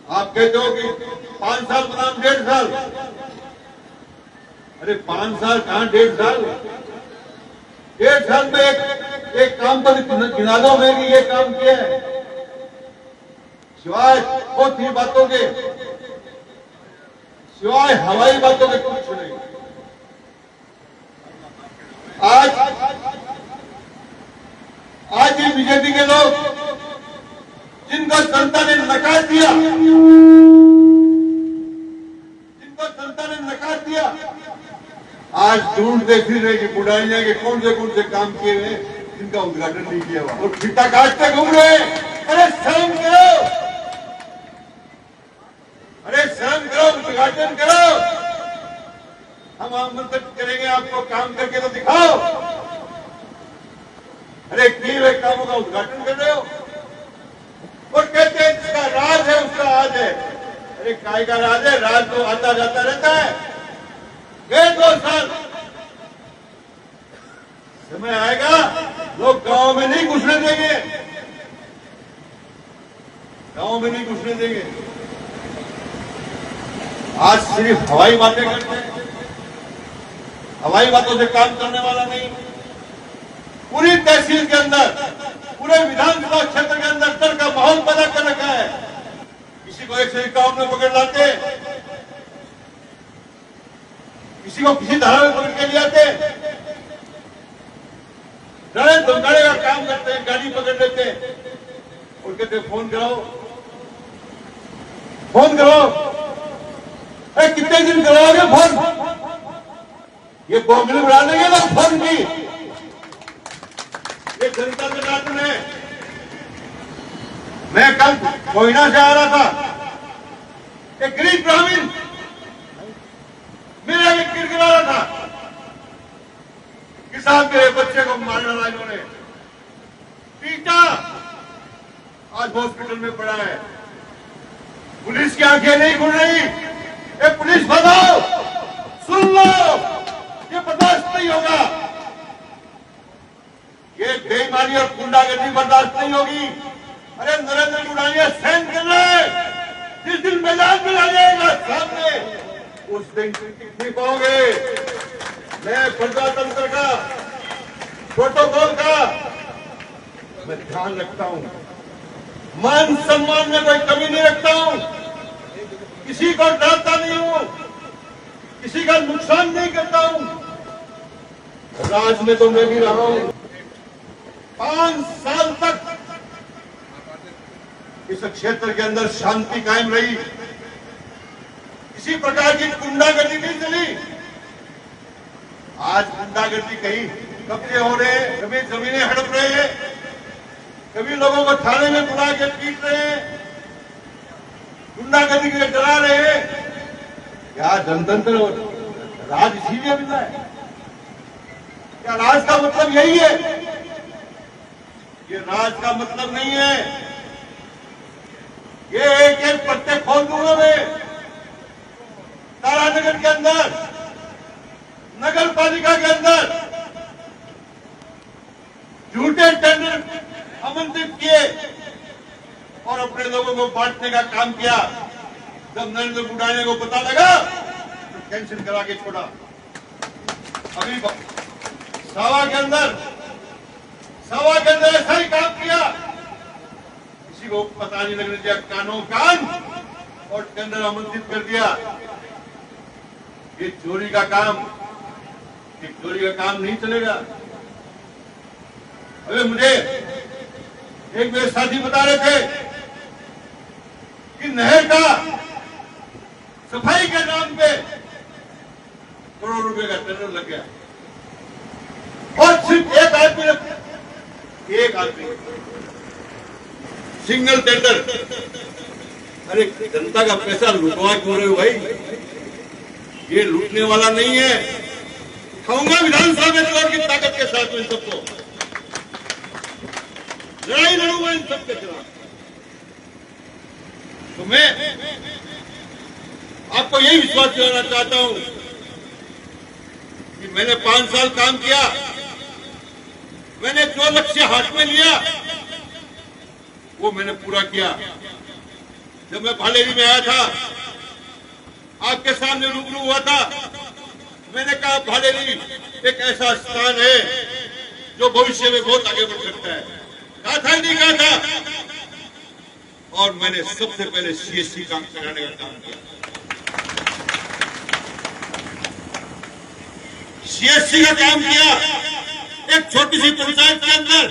आप कहते हो कि 5 साल बनाम 1.5 साल। अरे 5 साल कहां 1.5 साल। 1.5 साल में एक काम पर गिना दो मैं कि ये काम किया है, सिवाय बहुत ही बातों के, सिवाय हवाई बातों के कुछ नहीं। आज ये बीजेपी के लोग जिनको जनता ने नकार दिया, आज ढूंढते फिर रहे कि बुढ़ाइयां के कौन से काम किए हैं जिनका उद्घाटन नहीं किया हुआ, और फिटा काटते घूम रहे। अरे शर्म करो, अरे शर्म करो, उद्घाटन करो। हम आमंत्रित करेंगे आपको, काम करके तो दिखाओ। अरे किए हुए कामों का उद्घाटन कर रहे हो और कहते हैं इसका राज है, उसका आज है। अरे काय का राज है, राज तो आता जाता रहता है। गए 2 साल, समय आएगा लोग गांव में नहीं घुसने देंगे, गांव में नहीं घुसने देंगे। आज सिर्फ हवाई बातें करते हैं, हवाई बातों से काम करने वाला नहीं। पूरी तहसील के अंदर, पूरे विधानसभा क्षेत्र के अंदर डर का माहौल पैदा कर रखा है। किसी को 151 में पकड़ लाते, किसी को किसी धारा में पकड़ के ले आते, डरे धमकाने का काम करते हैं, गाड़ी पकड़ लेते और कहते फोन कराओ, फोन कराओ। अरे कितने दिन कराओगे फोन? ये बोगली उड़ा देंगे ना फोन की। ये जनता जनार्दन है। मैं कल कोयना से आ रहा था, एक गरीब ग्रामीण मेरे आगे गिड़गिड़ा रहा था कि साहब मेरे बच्चे को मार डाला इन्होंने, पीटा, आज हॉस्पिटल में पड़ा है। पुलिस की आंखें नहीं खुल रही। ये पुलिस बताओ, सुन लो, ये बर्दाश्त नहीं होगा। ये बेईमानी और गुंडागर्दी बर्दाश्त नहीं होगी। अरे नरेंद्र गुडानिया सहन कर रहे, जिस दिन मैदान में आ जाएगा सामने, उस दिन टिक नहीं पाओगे। मैं प्रजातंत्र का, प्रोटोकॉल का मैं ध्यान रखता हूं, मान सम्मान में कोई कमी नहीं रखता हूं, किसी को डांटता नहीं हूं, किसी का नुकसान नहीं करता हूं। राज में तो मैं भी रहा हूं। 5 साल तक इस क्षेत्र के अंदर शांति कायम रही, किसी प्रकार की गुंडागर्दी नहीं चली। आज गुंडागर्दी कहीं कब्जे हो रहे हैं, कभी जमीनें हड़प रहे हैं, कभी लोगों को थाने में बुला के पीट रहे हैं, गुंडागर्दी के डरा रहे हैं। क्या जनतंत्र राज इसीलिए मिला है? क्या राज का मतलब यही है? ये राज का मतलब नहीं है। ये एक पत्ते खोल दूंगा मैं। तारानगर के अंदर, नगर पालिका के अंदर झूठे टेंडर आमंत्रित किए और अपने लोगों को बांटने का काम किया। जब नरेंद्र गुडाने को पता लगा तो कैंसिल करा के छोड़ा। अभी सावा के अंदर ऐसा ही काम किया, किसी को पता नहीं लगने दिया, कानों कान और टेंडर आमंत्रित कर दिया। ये चोरी का काम नहीं चलेगा। अरे मुझे एक मेरे साथी बता रहे थे कि नहर का सफाई के नाम पे करोड़ रुपए का टेंडर लग गया और सिर्फ एक आदमी सिंगल टेंडर। अरे जनता का पैसा लुटवा क्यों रहे हो भाई? ये लूटने वाला नहीं है। खाऊंगा विधानसभा में जोर की ताकत के साथ इन सबको, लड़ाई लड़ूंगा इन सबके खिलाफ। तो मैं आपको यही विश्वास दिलाना चाहता हूं कि मैंने 5 साल काम किया, मैंने जो लक्ष्य हाथ में लिया वो मैंने पूरा किया। जब मैं भालेरी में आया था, आपके सामने रूबरू हुआ था, मैंने कहा भालेरी एक ऐसा स्थान है जो भविष्य में बहुत आगे बढ़ सकता है। कहा था नहीं कहा था? और मैंने सबसे पहले सीएससी काम कराने का काम किया। सीएससी का काम किया। एक छोटी सी पंचायत के अंदर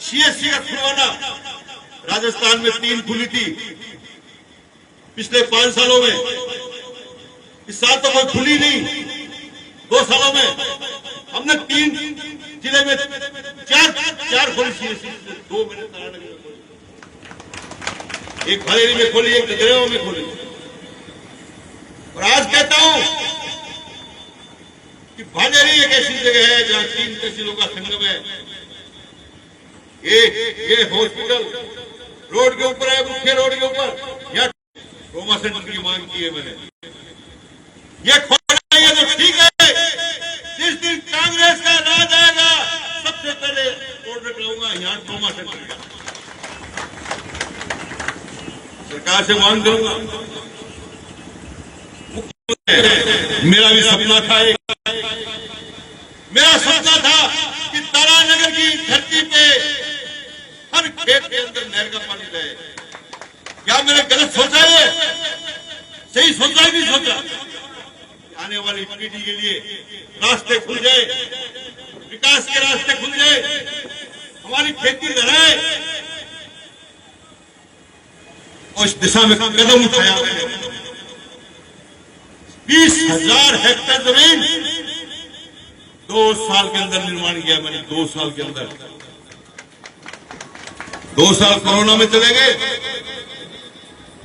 सीएससी का खुलवाना। राजस्थान में 3 खुली थी पिछले 5 सालों में। इस साल तो कोई खुली नहीं। 2 सालों में हमने 3 जिले में 4 खोली सीएससी। 2 मैंने तारानगर में खोली, एक भालेरी में खोली, एक गजरेवा में खोली। और आज कहता हूं कि भालेरी एक ऐसी जगह है जहां 3 तहसीलों का संगम है। ये हॉस्पिटल रोड के ऊपर है, मुख्य रोड के ऊपर। यहाँ ट्रॉमा सेंटर की मांग की है मैंने। ये खोलना ये तो ठीक है। जिस दिन कांग्रेस का राज आएगा, सबसे पहले ऑर्डर कराऊंगा यहाँ ट्रॉमा सेंटर का। सरकार से मांग करूंगा। मेरा भी सपना था, मेरा सपना था कि तारानगर की धरती पे हर खेत के अंदर नहर का पानी रहे। क्या मैंने गलत सोचा है? सही सोचा है, नहीं सोचा? आने वाली पीढ़ी के लिए रास्ते खुल जाए, विकास के रास्ते खुल जाए, हमारी खेती लहराए। और इस दिशा में कदम उठाया मैंने। 20,000 हेक्टेयर जमीन 2 साल के अंदर निर्माण किया मैंने। 2 साल के अंदर। 2 साल कोरोना में चले गए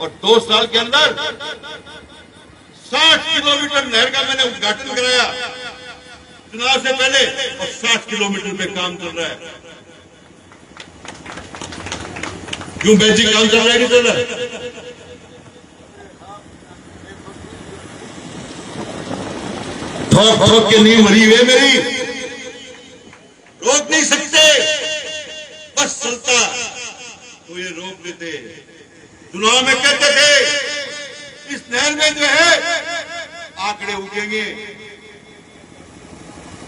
और 2 साल के अंदर 60 किलोमीटर नहर का मैंने उद्घाटन कराया चुनाव से पहले। और 60 किलोमीटर पे काम चल रहा है। क्यों बेजी काम चल रहा है? नहीं चल रहा? ठोक ठोक के नींद मरी हुई मेरी, रोक नहीं सकते। बस चलता तो ये रोक लेते। चुनाव में कहते थे इस नहर में जो है आंकड़े उगेंगे।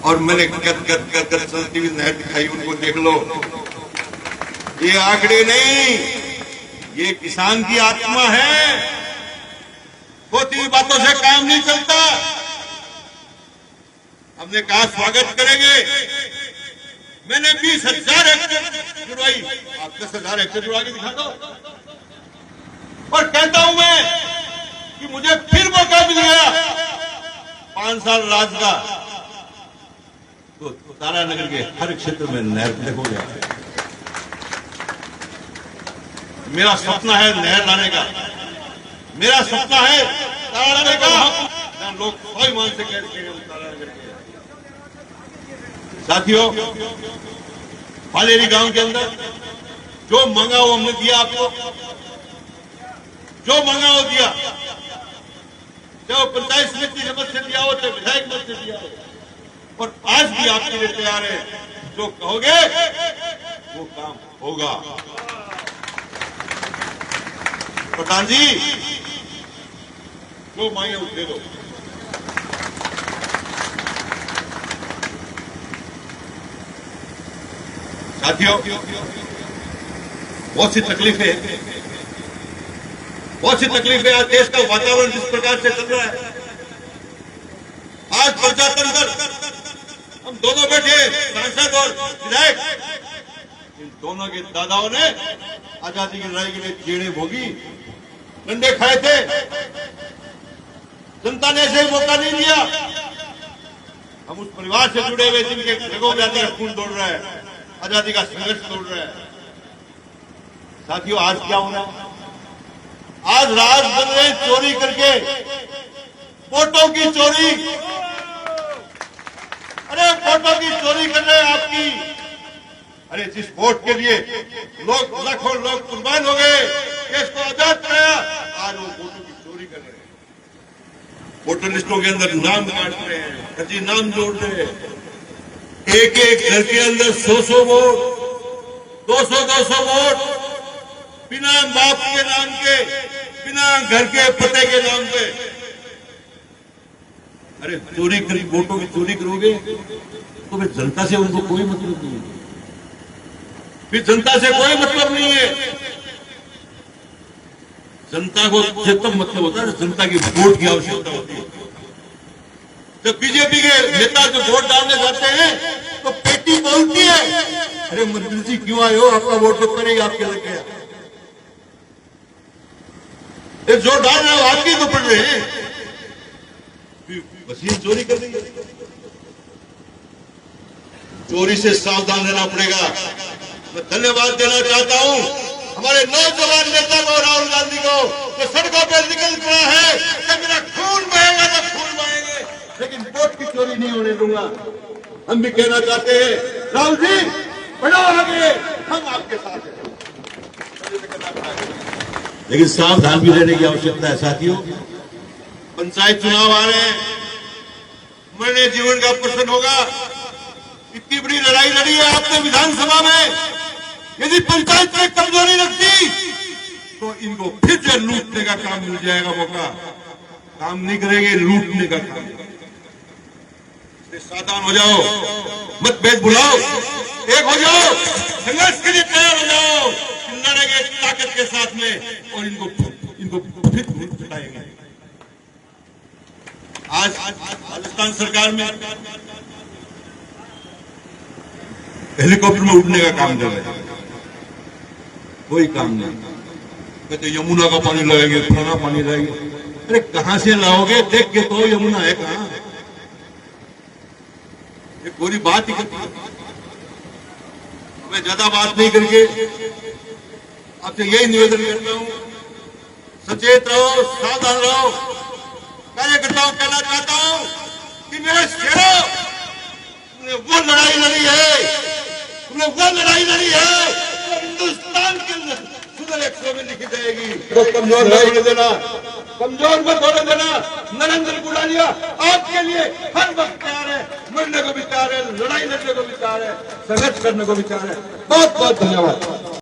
और मैंने कर चलती हुई नहर दिखाई, उनको देख लो। ये आंकड़े नहीं, ये किसान की आत्मा है। होती हुई बातों से काम नहीं चलता। हमने कहा स्वागत करेंगे। मैंने 20,000 हेक्टेयर जुड़वाई। आप 10,000 हेक्टेयर जुड़ा के दिखा दो। और कहता हूं मैं कि मुझे फिर मौका मिल गया 5 साल राज का, तो तारानगर के हर क्षेत्र में नहर देखोगे। मेरा सपना है नहर लाने का। मेरा सपना है तारानगर का। लोग स्वाभिमान से कह रहे हैं तारानगर के। साथियों, भालेरी गांव के अंदर जो मांगा वो हमने दिया आपको। जो मांगा वो दिया। चाहे पंचायत समिति ने मत से दिया हो, चाहे विधायक मत से दिया हो। और आज भी आपके लिए तैयार है। जो कहोगे वो काम होगा। प्रधान जी, जो मांगे वो दे दो। साथियों, बहुत सी तकलीफें, आज देश का वातावरण जिस प्रकार से चल रहा है। आज प्रजातंत्र, हम दोनों बैठे सांसद और विधायक, इन दोनों के दादाओं ने आजादी की लड़ाई के लिए जेड़ें भोगी, डंडे खाए थे। जनता ने ऐसे ही मौका नहीं दिया। हम उस परिवार से जुड़े हुए जिनके जगहों में आजादी का खून दौड़ रहा है, आजादी का संघर्ष दौड़ रहा है। साथियों, आज क्या हो रहा है? आज राज बन रहे चोरी करके, वोटों की चोरी। अरे वोटों की चोरी कर रहे हैं आपकी। अरे जिस वोट के लिए लोग लाखों लोग कुर्बान हो गए, देश को आजाद कराया, आज वो वोटों की चोरी कर रहे हैं। वोटर लिस्टों के अंदर नाम काट रहे हैं, फर्जी नाम जोड़ रहे हैं। एक घर के अंदर 100 वोट, 200 वोट बिना बाप के नाम के घर के पते के नाम पे। अरे चोरी करी, वोटों की चोरी करोगे तो फिर जनता से उनको कोई मतलब नहीं है, फिर जनता से कोई मतलब नहीं है। जनता को से तब मतलब होता है जनता की वोट की आवश्यकता होती है। जब बीजेपी के नेता जो वोट डालने जाते हैं तो पेटी बोलती है, अरे मंत्री जी क्यों आए हो, आपका वोट तो करेगा आपके लग गया। जो डाल रहे हो आपकी तो पड़ रहे हैं, मशीन चोरी कर दी। चोरी से सावधान रहना पड़ेगा। मैं धन्यवाद देना चाहता हूं हमारे नौजवान नेता को, राहुल गांधी को, जो सड़कों पर निकल पड़ा है कि मेरा खून बहेगा तो खून बहेंगे, लेकिन वोट की चोरी नहीं होने दूंगा। हम भी कहना चाहते हैं राहुल जी बढ़ो आगे, हम आपके साथ हैं, लेकिन सावधान भी रहने की आवश्यकता है साथियों। पंचायत चुनाव आ रहे हैं, मरने जीवन का प्रश्न होगा। इतनी बड़ी लड़ाई लड़ी है आपने विधानसभा में, यदि पंचायत में कमजोरी लगती तो इनको फिर से लूटने का काम मिल जाएगा मौका। काम नहीं करेंगे, लूटने का काम। सावधान हो जाओ, मतभेद बुलाओ, एक हो जाओ, संघर्ष के लिए तैयार हो जाओ, लड़ेंगे ताकत के साथ में और इनको फिर छुटाएंगे। आज राजस्थान सरकार में हेलीकॉप्टर में उठने का काम कर रहे हैं, कोई काम नहीं। कहते यमुना का पानी लगाएंगे, फलाना पानी लगाएंगे। अरे कहां से लाओगे, देख के तो यमुना है कहां, ये पूरी बात ही करती है। मैं ज्यादा बात नहीं करके आपसे यही निवेदन करता हूं, सचेत रहो, सावधान रहो। कार्यकर्ताओं कहना चाहता हूं कि मेरे शेरों, तुमने वो लड़ाई लड़ी है, तुमने वो लड़ाई लड़ी है तो हिंदुस्तान के सुधर 100 में लिखी जाएगी। तो कमजोर नहीं होने देना, कमजोर मत होने देना। नरेंद्र गुलारिया आपके लिए हर वक्त तैयार है, मरने को भी तैयार है, लड़ाई लड़ने को भी तैयार है, संघर्ष करने को भी तैयार है। बहुत बहुत धन्यवाद।